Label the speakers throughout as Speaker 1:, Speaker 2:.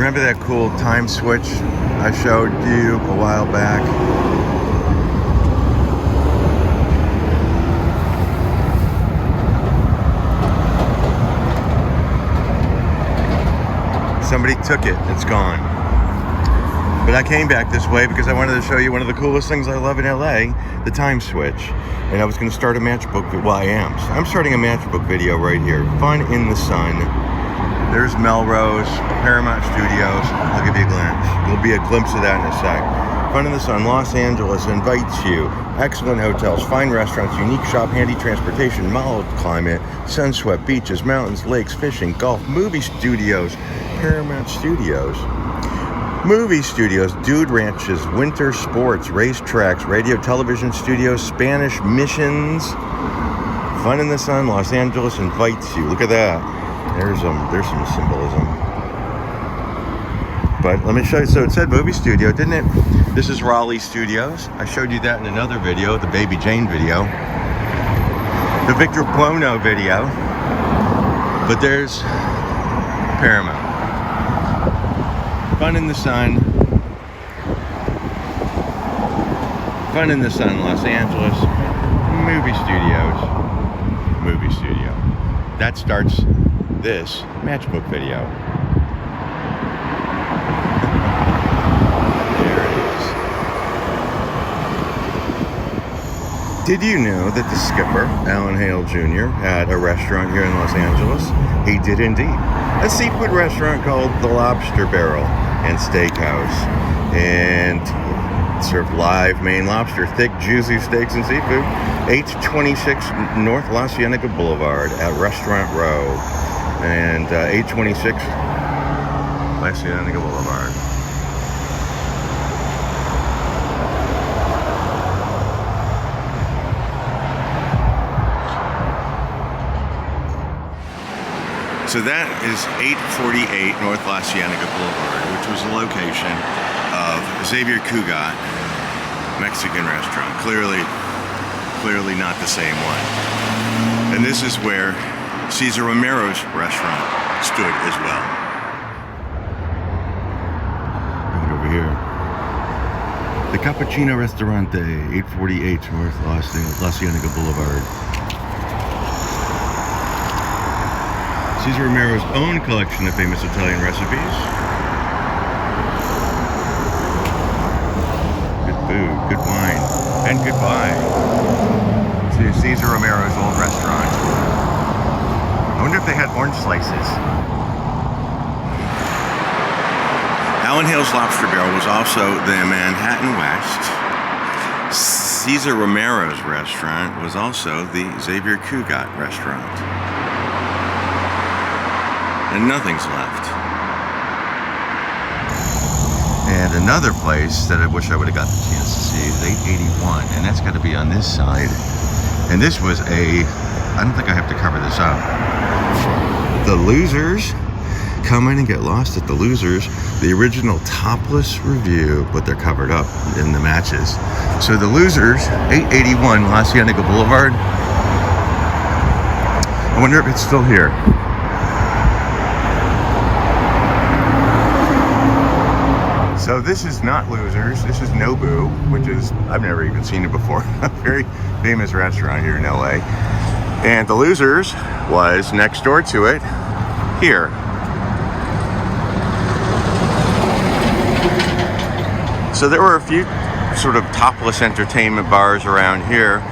Speaker 1: Remember that cool time switch I showed you a while back? Somebody took it, it's gone. But I came back this way because I wanted to show you one of the coolest things I love in LA, the time switch. And I was going to start a matchbook, well, I'm starting a matchbook video right here. Fun in the Sun. There's Melrose, Paramount Studios. I'll give you a glimpse. There'll be a glimpse of that in a sec. Fun in the Sun, Los Angeles invites you. Excellent hotels, fine restaurants, unique shop, handy transportation, mild climate, sun-swept beaches, mountains, lakes, fishing, golf, movie studios, Paramount Studios. Movie studios, dude ranches, winter sports, racetracks, radio, television studios, Spanish missions. Fun in the Sun, Los Angeles invites you. Look at that. There's some symbolism. But let me show you. So it said movie studio, didn't it? This is Raleigh Studios. I showed you that in another video, the Baby Jane video. The Victor Buono video. But there's Paramount. Fun in the Sun. Fun in the Sun, Los Angeles. Movie studios. Movie studio. That starts this matchbook video. There it is. Did you know that the skipper, Alan Hale Jr., had a restaurant here in Los Angeles? He did indeed. A seafood restaurant called the Lobster Barrel and Steakhouse. And served live Maine lobster, thick, juicy steaks and seafood. 826 North La Cienega Boulevard at Restaurant Row. And 826 La Cienega Boulevard. So that is 848 North La Cienega Boulevard, which was the location of Xavier Cugat Mexican restaurant. Clearly not the same one. And this is where Cesar Romero's restaurant stood as well. Right over here. The Caupuccino Ristorante, 848 North La Cienega Boulevard. Cesar Romero's own collection of famous Italian recipes. Good food, good wine, and goodbye to Cesar Romero's old restaurant. I wonder if they had orange slices. Alan Hale's Lobster Barrel was also the Manhattan West. Cesar Romero's restaurant was also the Xavier Cugat restaurant. And nothing's left. And another place that I wish I would have got the chance to see is 881, and that's got to be on this side. And this was I don't think I have to cover this up. The Losers. Come in and get lost at the Losers. The original Topless review, but they're covered up in the matches. So the Losers, 881 La Cienega Boulevard. I wonder if it's still here. So this is not Losers, this is Nobu, which is, I've never even seen it before, a very famous restaurant here in LA. And the Losers was next door to it, here. So there were a few sort of topless entertainment bars around here.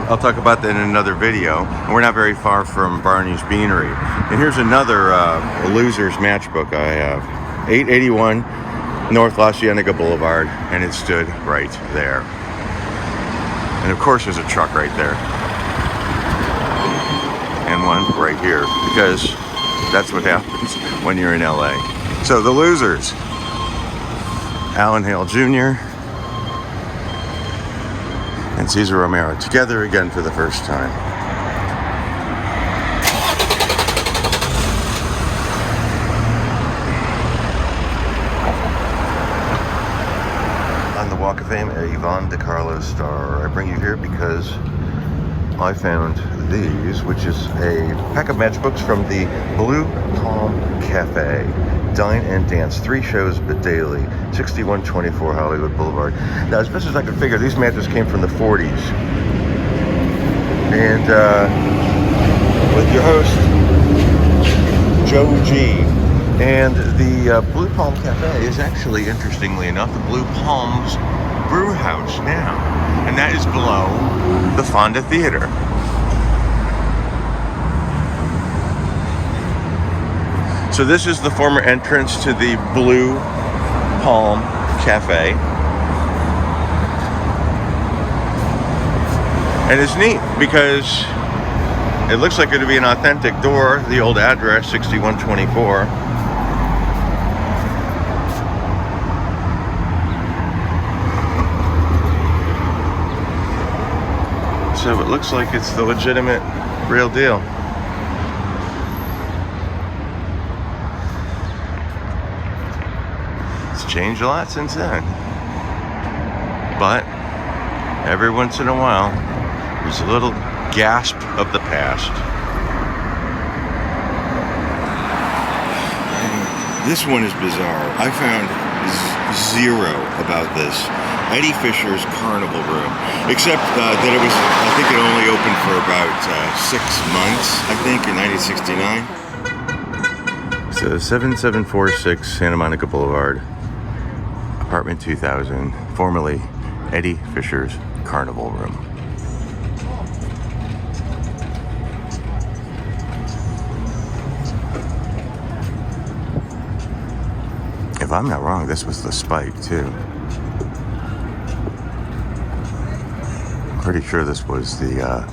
Speaker 1: I'll talk about that in another video. And we're not very far from Barney's Beanery. And here's another Losers matchbook I have, 881 North La Cienega Boulevard, and it stood right there. And of course there's a truck right there. And one right here, because that's what happens when you're in LA. So the Losers, Alan Hale Jr. and Cesar Romero together again for the first time. Walk of Fame, a Yvonne DiCarlo star. I bring you here because I found these, which is a pack of matchbooks from the Blue Palm Cafe Dine and Dance, 3 shows but daily, 6124 Hollywood Boulevard. Now, as best as I could figure, these matches came from the 40s. And with your host, Joe G. And the Blue Palm Cafe is actually, interestingly enough, the Blue Palms Brew House now. And that is below the Fonda Theater. So this is the former entrance to the Blue Palm Cafe. And it's neat because it looks like it would be an authentic door, the old address, 6124. So it looks like it's the legitimate, real deal. It's changed a lot since then. But every once in a while, there's a little gasp of the past. This one is bizarre. I found zero about this. Eddie Fisher's Carnival Room, except that it was, I think it only opened for about 6 months, I think, in 1969. So 7746 Santa Monica Boulevard, apartment 2000, formerly Eddie Fisher's Carnival Room. If I'm not wrong, this was the Spike too. Pretty sure this was the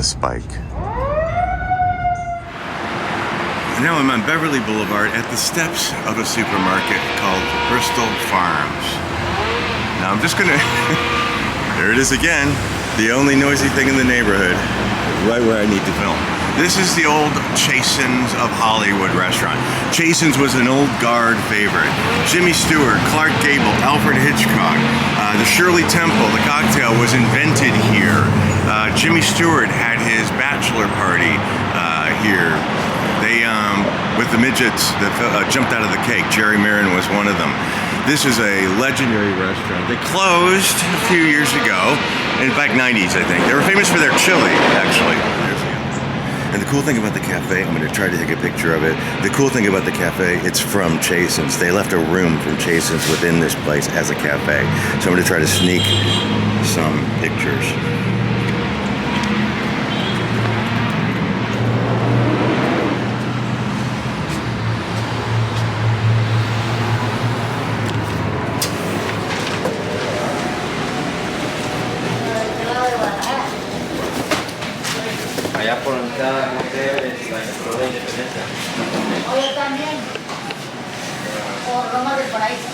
Speaker 1: Spike. Now I'm on Beverly Boulevard at the steps of a supermarket called Bristol Farms. Now I'm just gonna, there it is again, the only noisy thing in the neighborhood, right where I need to film. This is the old Chasen's of Hollywood restaurant. Chasen's was an old guard favorite. Jimmy Stewart, Clark Gable, Alfred Hitchcock, the Shirley Temple, the cocktail was invented here. Jimmy Stewart had his bachelor party here. They, with the midgets that jumped out of the cake, Jerry Marin was one of them. This is a legendary restaurant. They closed a few years ago, in fact 90s I think. They were famous for their chili, actually. And the cool thing about the cafe, I'm going to try to take a picture of it. The cool thing about the cafe, it's from Chasen's. They left a room from Chasen's within this place as a cafe. So I'm going to try to sneak some pictures.
Speaker 2: Allá por la mitad es la Estrella de Independencia.
Speaker 3: Oye, también. O Roma del Paraíso.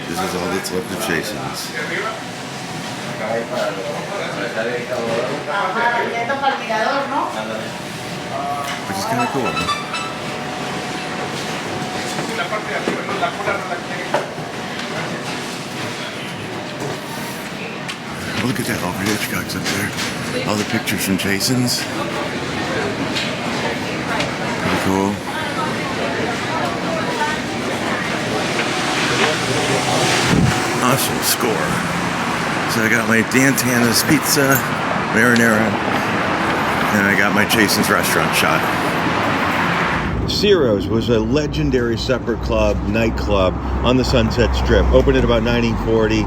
Speaker 1: This is all that's left of Chasen's.
Speaker 3: Ajá, directo para el mirador, ¿no?
Speaker 1: Which is kind of cool. Look at that, Alfred Hitchcock's up there. All the pictures from Chasen's. Pretty cool. Awesome score. So I got my Dantana's Pizza, Marinara, and I got my Chasen's restaurant shot. Ciro's was a legendary supper club, nightclub on the Sunset Strip. Opened in about 1940.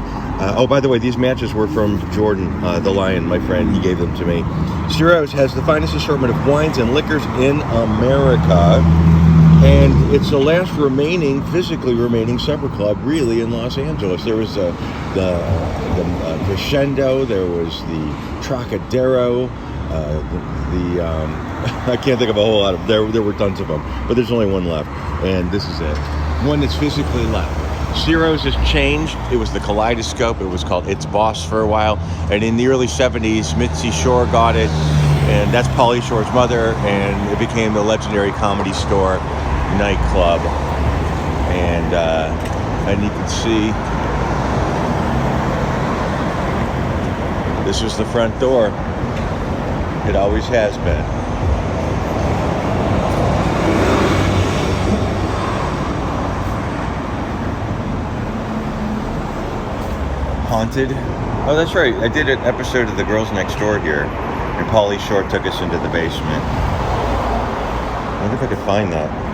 Speaker 1: Oh, by the way, these matches were from Jordan, the Lion, my friend. He gave them to me. Ciro's has the finest assortment of wines and liquors in America. And it's the last physically remaining supper club, really, in Los Angeles. There was the Crescendo, there was the Trocadero, I can't think of a whole lot of, there were tons of them, but there's only one left, and this is it. One that's physically left. Ciro's has changed. It was the Kaleidoscope. It was called It's Boss for a while. And in the early 70s, Mitzi Shore got it, and that's Pauly Shore's mother, and it became the legendary Comedy Store nightclub. And you can see this was the front door. It always has been. Haunted. Oh, that's right. I did an episode of The Girls Next Door here, and Pauly Shore took us into the basement. I wonder if I could find that.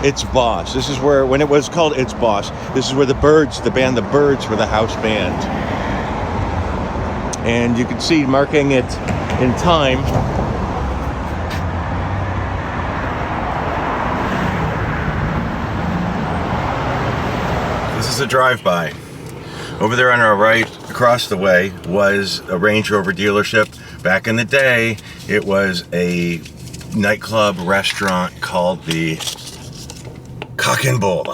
Speaker 1: It's Boss. This is where, when it was called It's Boss, this is where the Byrds, the band The Byrds, were the house band. And you can see marking it in time. This is a drive-by. Over there on our right, across the way, was a Range Rover dealership. Back in the day, it was a nightclub restaurant called the Cock and Bull.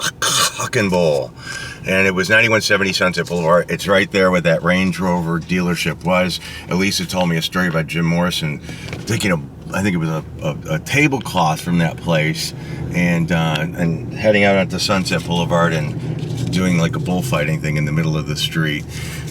Speaker 1: And it was 9170 Sunset Boulevard. It's right there where that Range Rover dealership was. Elisa told me a story about Jim Morrison taking I think it was a tablecloth from that place and heading out onto Sunset Boulevard and doing like a bullfighting thing in the middle of the street.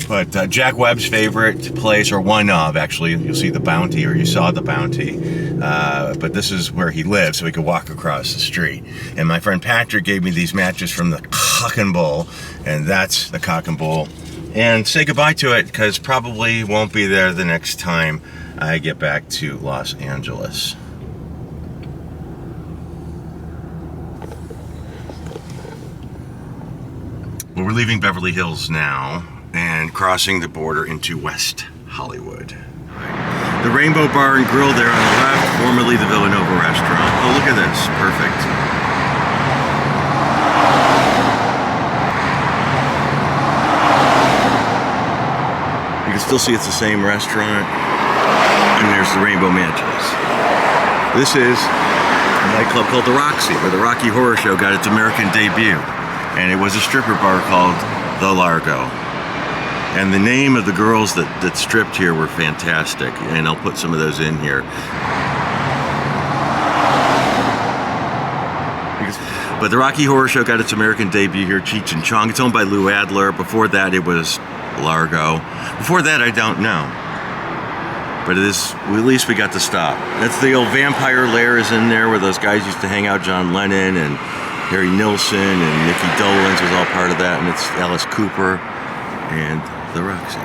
Speaker 1: But Jack Webb's favorite place, or one of, actually, you'll see the Bounty, or you saw the Bounty. But this is where he lived, so he could walk across the street. And my friend Patrick gave me these matches from the Cock and Bull, and that's the Cock and Bull. And say goodbye to it, because probably won't be there the next time I get back to Los Angeles. Well, we're leaving Beverly Hills now and crossing the border into West Hollywood. The Rainbow Bar and Grill there on the left, formerly the Villanova restaurant. Oh, look at this. Perfect. You can still see it's the same restaurant. And there's the Rainbow Mansions. This is a nightclub called the Roxy, where the Rocky Horror Show got its American debut. And it was a stripper bar called the Largo. And the name of the girls that stripped here were fantastic. And I'll put some of those in here. But the Rocky Horror Show got its American debut here, Cheech and Chong. It's owned by Lou Adler. Before that, it was Largo. Before that, I don't know. But at least we got to stop. That's the old Vampire Lair is in there where those guys used to hang out. John Lennon and Harry Nilsson and Nikki Dolenz was all part of that. And it's Alice Cooper and the Roxy.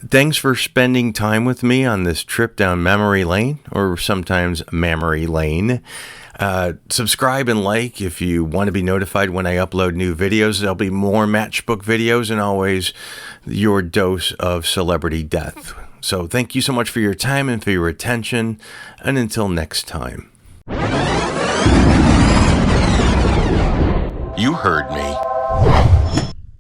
Speaker 1: Thanks for spending time with me on this trip down memory lane, or sometimes Mammary Lane. Subscribe and like if you want to be notified when I upload new videos. There'll be more matchbook videos and always your dose of celebrity death. So thank you so much for your time and for your attention. And until next time. You heard me.